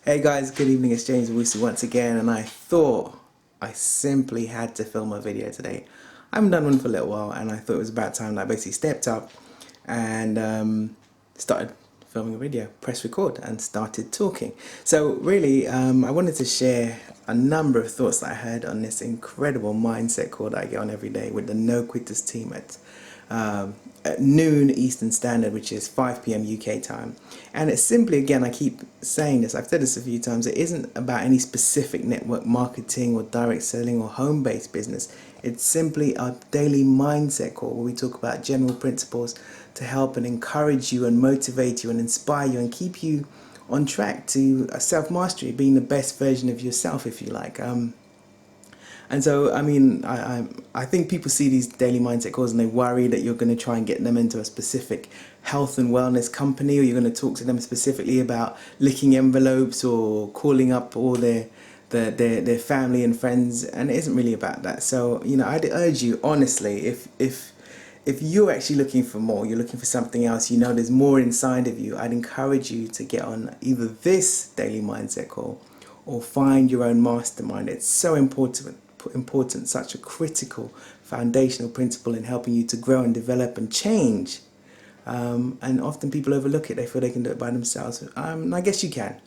Hey guys, good evening, it's James Wusu once again, and I thought I simply had to film a video today. I haven't done one for a little while, and I thought it was about time that I basically stepped up and started filming a video, pressed record, and started talking. So really, I wanted to share a number of thoughts that I had on this incredible mindset call that I get on every day with the No Quitters team at noon Eastern Standard, which is 5 p.m. UK time. And it's simply, again, I keep saying this, I've said this a few times, it isn't about any specific network marketing or direct selling or home-based business. It's simply a daily mindset call where we talk about general principles to help and encourage you and motivate you and inspire you and keep you on track to self-mastery, being the best version of yourself, if you like. And so, I mean, I think people see these daily mindset calls and they worry that you're going to try and get them into a specific health and wellness company, or you're going to talk to them specifically about licking envelopes or calling up all their family and friends, and it isn't really about that. So, you know, I'd urge you, honestly, if you're actually looking for more, you're looking for something else, you know there's more inside of you, I'd encourage you to get on either this daily mindset call or find your own mastermind. It's so important, such a critical foundational principle in helping you to grow and develop and change. And often people overlook it, they feel they can do it by themselves. And I guess you can.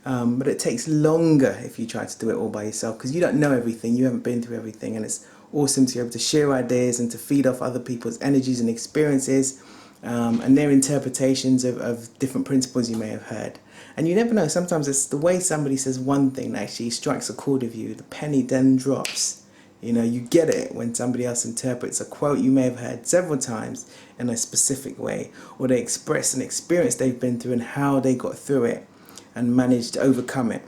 But it takes longer if you try to do it all by yourself, because you don't know everything, you haven't been through everything, and it's awesome to be able to share ideas and to feed off other people's energies and experiences and their interpretations of different principles you may have heard. And you never know, sometimes it's the way somebody says one thing that actually strikes a chord with you, the penny then drops. You know, you get it when somebody else interprets a quote you may have heard several times in a specific way, or they express an experience they've been through and how they got through it and managed to overcome it.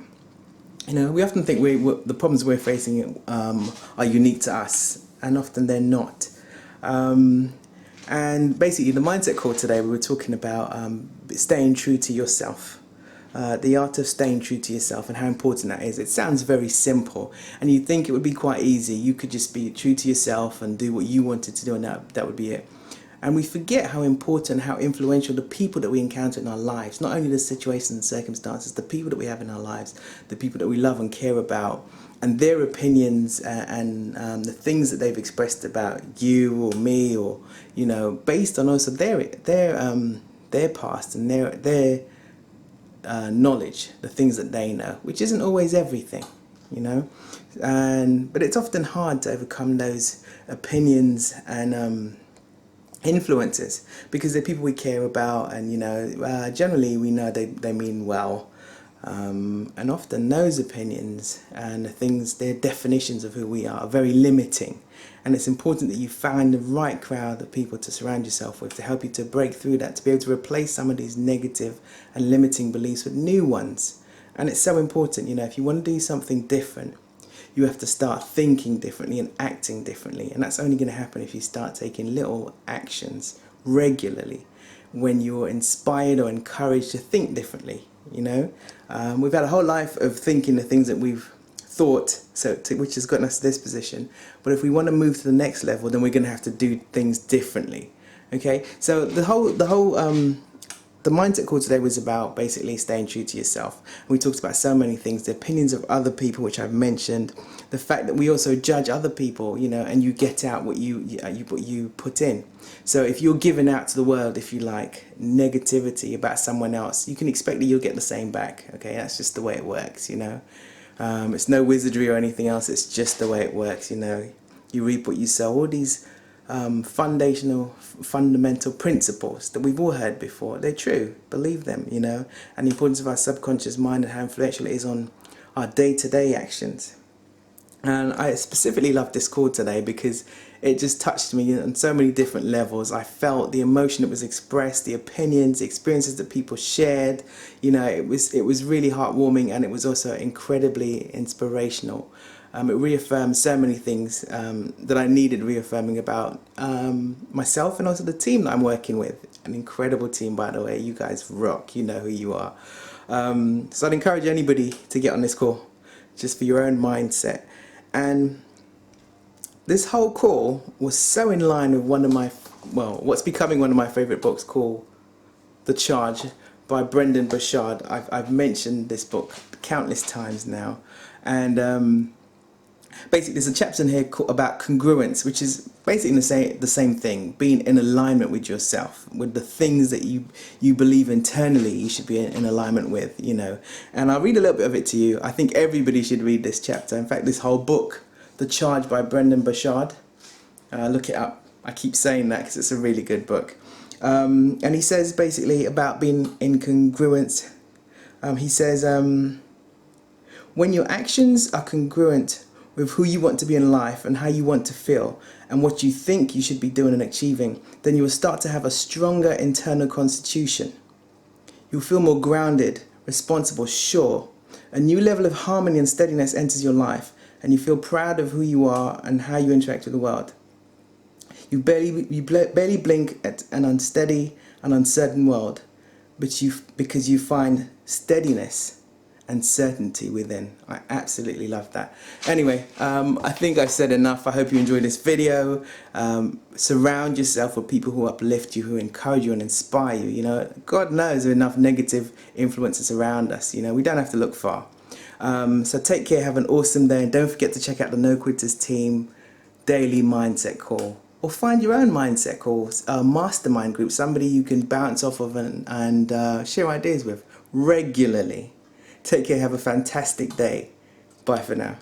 You know, we often think the problems we're facing are unique to us, and often they're not. And basically, the mindset call today, we were talking about staying true to yourself. The art of staying true to yourself and how important that is. It sounds very simple, and you'd think it would be quite easy. You could just be true to yourself and do what you wanted to do, and that would be it. And we forget how important, how influential the people that we encounter in our lives, not only the situations and circumstances, the people that we have in our lives, the people that we love and care about, and their opinions and the things that they've expressed about you or me, or, you know, based on also their past and their knowledge, the things that they know, which isn't always everything, you know. But it's often hard to overcome those opinions and influences, because they're people we care about, and you know, generally we know they mean well, and often those opinions and the things, their definitions of who we are very limiting. And it's important that you find the right crowd of people to surround yourself with to help you to break through that, to be able to replace some of these negative and limiting beliefs with new ones. And it's so important, you know, if you want to do something different, you have to start thinking differently and acting differently. And that's only going to happen if you start taking little actions regularly when you're inspired or encouraged to think differently, you know. We've had a whole life of thinking the things that we've thought, which has gotten us to this position. But if we want to move to the next level, then we're going to have to do things differently. Okay, so the mindset call today was about basically staying true to yourself. We talked about so many things, the opinions of other people, which I've mentioned, the fact that we also judge other people, you know, and you get out what you put in. So if you're giving out to the world, if you like, negativity about someone else, you can expect that you'll get the same back. Okay, that's just the way it works, you know. It's no wizardry or anything else, it's just the way it works, you know. You reap what you sow. All these fundamental principles that we've all heard before, they're true, believe them, you know. And the importance of our subconscious mind and how influential it is on our day-to-day actions. And I specifically love this call today because it just touched me on so many different levels. I felt the emotion that was expressed, the opinions, the experiences that people shared. You know, it was really heartwarming, and it was also incredibly inspirational. It reaffirmed so many things that I needed reaffirming about myself and also the team that I'm working with. An incredible team, by the way. You guys rock. You know who you are. So I'd encourage anybody to get on this call, just for your own mindset. And this whole call was so in line with what's becoming one of my favorite books, called The Charge by Brendan Burchard. I've mentioned this book countless times now, and basically there's a chapter in here about congruence, which is basically the same thing, being in alignment with yourself, with the things that you believe internally you should be in alignment with, you know. And I'll read a little bit of it to you. I think everybody should read this chapter. In fact, this whole book, The Charge by Brendan Burchard, look it up. I keep saying that because it's a really good book. And he says basically about being in congruence. He says, when your actions are congruent with who you want to be in life and how you want to feel and what you think you should be doing and achieving, then you will start to have a stronger internal constitution. You'll feel more grounded, responsible, sure. A new level of harmony and steadiness enters your life, and you feel proud of who you are and how you interact with the world. You barely blink at an unsteady and uncertain world, because you find steadiness and certainty within. I absolutely love that. Anyway, I think I've said enough. I hope you enjoyed this video. Surround yourself with people who uplift you, who encourage you and inspire you. You know, God knows there are enough negative influences around us. You know, we don't have to look far. So take care, have an awesome day, and don't forget to check out the No Quitters Team daily mindset call. Or find your own mindset calls, a mastermind group, somebody you can bounce off of and share ideas with regularly. Take care, have a fantastic day. Bye for now.